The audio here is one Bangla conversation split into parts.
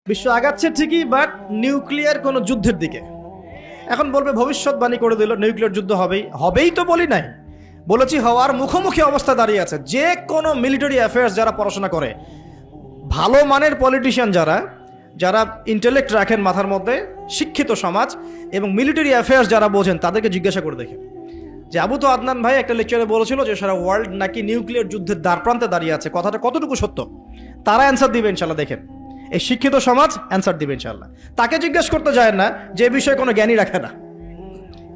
বিশ্ব আগাচ্ছে ঠিকই, বাট নিউক্লিয়ার কোনো যুদ্ধের দিকে। এখন বলবে ভবিষ্যৎবাণী করে দিল নিউক্লিয়ার যুদ্ধ হবেই তো বলি নাই, বলেছি হওয়ার মুখোমুখি অবস্থা দাঁড়িয়ে আছে। যে কোনো মিলিটারি অ্যাফেয়ার্স যারা পড়াশোনা করে, ভালো মানের পলিটিশিয়ান যারা যারা ইন্টেলেক্ট রাখেন মাথার মধ্যে, শিক্ষিত সমাজ এবং মিলিটারি অ্যাফেয়ার্স যারা বোঝেন, তাদেরকে জিজ্ঞাসা করে দেখেন যে আবু তো আদনান ভাই একটা লেকচারে বলেছিল যে সারা ওয়ার্ল্ড নাকি নিউক্লিয়ার যুদ্ধের দ্বারপ্রান্তে দাঁড়িয়ে আছে, কথাটা কতটুকু সত্য? তারা অ্যান্সার দিবে ইনশাল্লাহ। দেখেন, এই শিক্ষিত সমাজ অ্যান্সার দিবে ইনশাল্লাহ। তাকে জিজ্ঞেস করতে যায় না যে বিষয়ে কোনো জ্ঞানই রাখে না।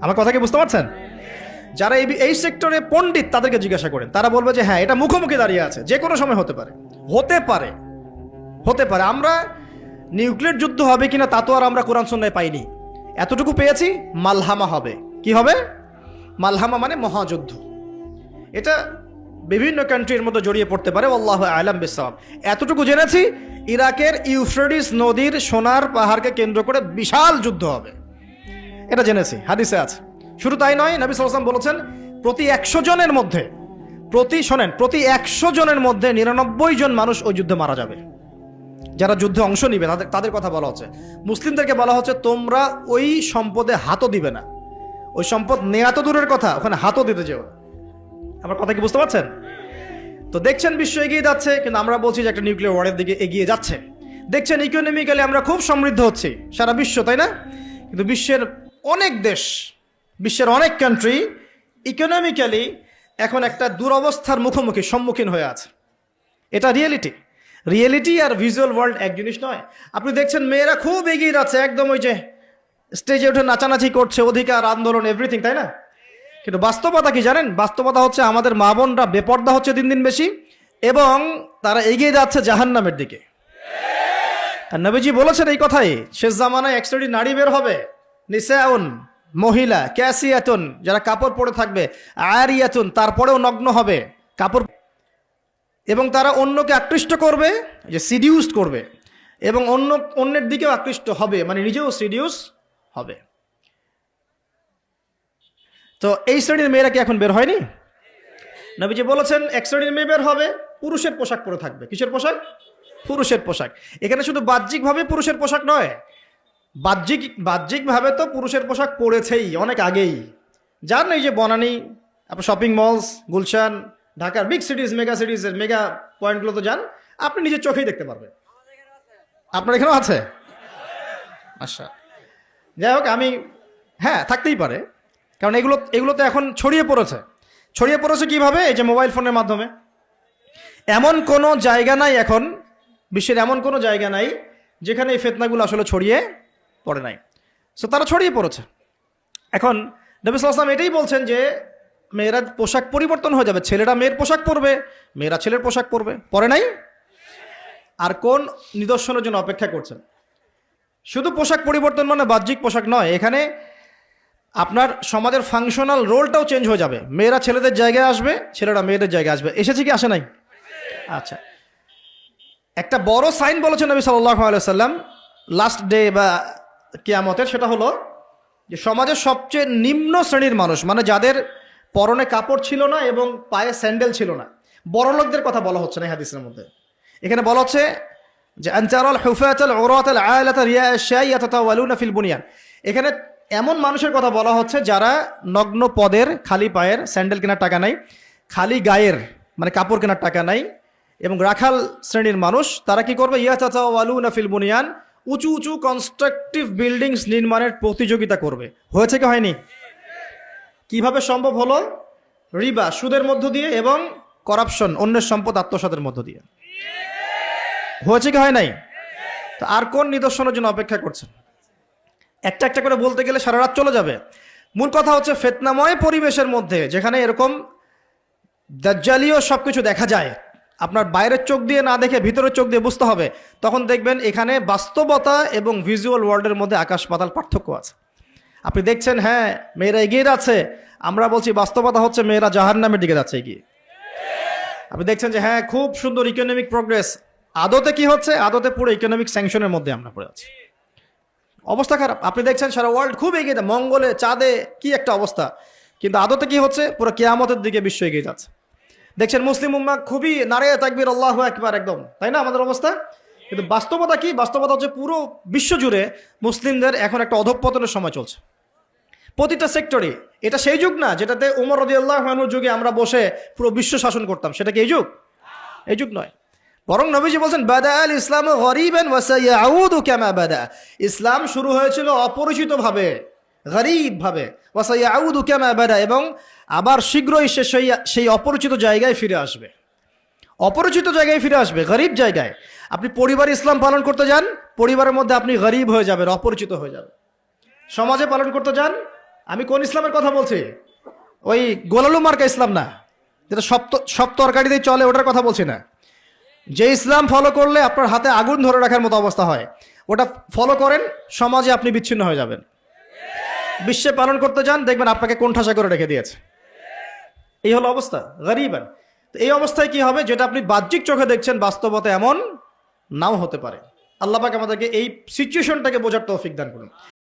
আমার কথা কি বুঝতে পারছেন? যারা এই সেক্টরে পণ্ডিত তাদেরকে জিজ্ঞাসা করেন, তারা বলবে যে হ্যাঁ, এটা মুখোমুখি দাঁড়িয়ে আছে, যে কোনো সময় হতে পারে, হতে পারে, হতে পারে। আমরা নিউক্লিয়ার যুদ্ধ হবে কিনা তা তো আর আমরা কোরআন সুন্নাহয় পাইনি। এতটুকু পেয়েছি, মালহামা হবে। কি হবে? মালহামা মানে মহাযুদ্ধ। এটা বিভিন্ন কান্ট্রির মধ্যে জড়িয়ে পড়তে পারে, আল্লাহু আ'লাম বিসসাওয়াব। এতটুকু জেনেছি, ইরাকের ইউফ্রেটিস নদীর সোনার পাহাড়কে কেন্দ্র করে বিশাল যুদ্ধ হবে, এটা জেনেছি, হাদিসে আছে। শুধু তাই নয়, নবী সাল্লাল্লাহু আলাইহি ওয়াসাল্লাম বলেছেন প্রতি 100 জনের মধ্যে, প্রতি 100 জনের মধ্যে 99 জন মানুষ ওই যুদ্ধে মারা যাবে। যারা যুদ্ধে অংশ নিবে তাদের কথা বলা হচ্ছে। মুসলিমদেরকে বলা হচ্ছে তোমরা ওই সম্পদে হাতও দিবে না। ওই সম্পদ নেয়া তো দূরের কথা, ওখানে হাতও দিতে যেও। আমার কথা কি বুঝতে পারছেন? তো দেখছেন বিশ্ব এগিয়ে যাচ্ছে, কিন্তু আমরা বলছি যে একটা নিউক্লিয়ার ওয়ারের দিকে এগিয়ে যাচ্ছে। দেখছেন ইকোনমিক্যালি আমরা খুব সমৃদ্ধ হচ্ছি, সারা বিশ্ব, তাই না? কিন্তু বিশ্বের অনেক দেশ, বিশ্বের অনেক কান্ট্রি ইকোনমিক্যালি এখন একটা দুরবস্থার সম্মুখীন হয়ে আছে। এটা রিয়েলিটি আর ভিজুয়াল ওয়ার্ল্ড এক জিনিস নয়। আপনি দেখছেন মেয়েরা খুব এগিয়ে যাচ্ছে, একদম ওই যে স্টেজে উঠে নাচানাচি করছে, অধিকার আন্দোলন এভরিথিং, তাই না? কিন্তু বাস্তবতা কি জানেন? বাস্তবতা হচ্ছে আমাদের মা বোনরা বেপর্দা হচ্ছে দিন দিন বেশি, এবং তারা এগিয়ে যাচ্ছে জাহান্নামের দিকে। আর নবীজি বলেছেন এই কথাই, শেষ জামানায় এক শ্রেণীর নারী বের হবে, নিসাউন, মহিলা, ক্যাসিয়াতুন, যারা কাপড় পরে থাকবে, আরিয়াতুন, তারপরেও নগ্ন হবে কাপড়, এবং তারা অন্যকে আকৃষ্ট করবে, যে সিডিউস করবে, এবং অন্যের দিকেও আকৃষ্ট হবে, মানে নিজেও সিডিউস হবে। তো এই শ্রেণীর মেয়েরা কি এখন বের হয়নি? নবীজি বলেছেন এক শ্রেণীর মেয়ে বের হবে, পুরুষের পোশাক পরে থাকবে। কিসের পোশাক? পুরুষের পোশাক। এখানে শুধু বাহ্যিকভাবে পুরুষের পোশাক নয়, বাহ্যিকভাবে তো পুরুষের পোশাক পরেছেই অনেক আগেই। যার এই যে বনানী, আপনার শপিং মলস, গুলশান, ঢাকার বিগ সিটিজ, মেগা সিটিজের মেগা পয়েন্টগুলো তো যান, আপনি নিজের চোখেই দেখতে পারবেন। আপনার এখানেও আছে? আচ্ছা, যাই হোক, হ্যাঁ, থাকতেই পারে, কারণ এগুলো তো এখন ছড়িয়ে পড়েছে কিভাবে? এই যে মোবাইল ফোনের মাধ্যমে। এমন কোনো জায়গা নাই এখন, বিশ্বের এমন কোনো জায়গা নাই যেখানে এই ফিতনাগুলো আসলে ছড়িয়ে পড়ে নাই। সো তারা ছড়িয়ে পড়েছে। এখন নবী সাল্লাল্লাহু আলাইহি ওয়াসাল্লাম এটাই বলছেন যে মেয়েরা পোশাক পরিবর্তন হয়ে যাবে, ছেলেরা মেয়ের পোশাক পরবে, মেয়েরা ছেলের পোশাক পরবে। পরে নাই? আর কোন নিদর্শনের জন্য অপেক্ষা করছেন? শুধু পোশাক পরিবর্তন মানে বাহ্যিক পোশাক নয়, এখানে আপনার সমাজের ফাংশনাল রোলটাও চেঞ্জ হয়ে যাবে। মেয়েরা ছেলেদের জায়গায় আসবে, ছেলেরা মেয়েদের জায়গায় আসবে। এসেছে কি আসে নাই? আচ্ছা, একটা বড় সাইন বলেছেন নবী সাল্লাল্লাহু আলাইহি ওয়াসাল্লাম লাস্ট ডে বা কিয়ামতের, সেটা হলো যে সমাজের সবচেয়ে নিম্ন শ্রেণীর মানুষ, মানে যাদের পরনে কাপড় ছিল না এবং পায়ে স্যান্ডেল ছিল না, বড় লোকদের কথা বলা হচ্ছে না এই হাদিসের মধ্যে। এখানে বলা হচ্ছে যে আনতারাল হুফাতাল উরাতাল আলাতা রিয়া আশ-শাই ইয়াতাতাওয়ালুনা ফিল বুনিয়ান। এখানে এমন মানুষের কথা বলা হচ্ছে যারা নগ্ন পদের, খালি পায়ের, স্যান্ডেল কেনার টাকা নাই, খালি গায়ের মানে কাপড় কেনার টাকা নাই, এবং রাখাল শ্রেণীর মানুষ, তারা কি করবে? ইয়াতাতাওয়ালুনা ফিল বুনিয়ান, উঁচু উঁচু কনস্ট্রাকটিভ বিল্ডিংস নির্মাণের প্রতিযোগিতা করবে। হয়েছে কি হয়নি? কিভাবে সম্ভব হলো? রিবা, সুদের মধ্য দিয়ে, এবং করাপশন, অন্যের সম্পদ আত্মসাতের মধ্য দিয়ে। হয়েছে কি হয় নাই? তো আর কোন নিদর্শনের জন্য অপেক্ষা করছেন? একটা একটা করে বলতে গেলে সারা রাত চলে যাবে। মূল কথা হচ্ছে ফিতনাময় পরিবেশের মধ্যে, যেখানে এরকম দাজ্জালীয় সবকিছু দেখা যায়, আপনার বাইরের চোখ দিয়ে না দেখে ভিতরের চোখ দিয়ে বুঝতে হবে, তখন দেখবেন এখানে বাস্তবতা এবং ভিজুয়াল ওয়ার্ল্ডের মধ্যে আকাশ পাতাল পার্থক্য আছে। আপনি দেখছেন হ্যাঁ মেয়েরা এগিয়ে যাচ্ছে, আমরা বলছি বাস্তবতা হচ্ছে মেয়েরা জাহান্নামের দিকে যাচ্ছে এগিয়ে। আপনি দেখছেন যে হ্যাঁ খুব সুন্দর ইকোনমিক প্রোগ্রেস, আদতে কি হচ্ছে? আদতে পুরো ইকোনমিক স্যাংশনের মধ্যে আমরা পড়ে আছি, অবস্থা খারাপ। আপনি দেখছেন সারা ওয়ার্ল্ড খুব এগিয়ে যায়, মঙ্গলে, চাঁদে কি একটা অবস্থা, কিন্তু আদতে কি হচ্ছে? পুরো কিয়ামতের দিকে বিশ্ব এগিয়ে যাচ্ছে। দেখছেন মুসলিম উম্মাহ খুবই নারে তাকবীর, আল্লাহু আকবার একদম, তাই না আমাদের অবস্থা? কিন্তু বাস্তবতা কি? বাস্তবতা হচ্ছে পুরো বিশ্ব জুড়ে মুসলিমদের এখন একটা অধঃপতনের সময় চলছে, প্রতিটা সেক্টরে। এটা সেই যুগ না যেটাতে উমর রাদিয়াল্লাহু আনহুর যুগে আমরা বসে পুরো বিশ্ব শাসন করতাম, সেটা কি এই যুগ? এই যুগ নয়। বরং নবীজি বলছেন বাদা আল ইসলাম গরিবান ওয়া সায়াউদু কামা বাদা। ইসলাম শুরু হয়েছিল অপরিচিত ভাবে, গরিব ভাবে, ওয়া সায়াউদু কামা বাদা, এবং আবার শীঘ্রই সে সেই অপরিচিত জায়গায় ফিরে আসবে। অপরিচিত জায়গায় ফিরে আসবে, গরিব জায়গায়। আপনি পরিবারে ইসলাম পালন করতে যান, পরিবারের মধ্যে আপনি গরিব হয়ে যাবেন, অপরিচিত হয়ে যাবেন। সমাজে পালন করতে যান, আমি কোন ইসলামের কথা বলছি? ওই গোলালু মার্কা ইসলাম না, যেটা সব তরকারিতেই চলে, ওটার কথা বলছি না। যে ইসলাম ফলো করলে আপনার হাতে আগুন ধরে রাখার মতো অবস্থা হয়, ওটা ফলো করেন, সমাজে আপনি বিচ্ছিন্ন হয়ে যাবেন। বিশ্বে পালন করতে যান, দেখবেন আপনাকে কোণঠাসা করে রেখে দিয়েছে। এই হলো অবস্থা, গরিবান। তো এই অবস্থায় কি হবে? যেটা আপনি বাহ্যিক চোখে দেখছেন, বাস্তবতা এমন নাও হতে পারে। আল্লাহ পাক আমাদেরকে এই সিচুয়েশনটাকে বোঝার তৌফিক দান করুন।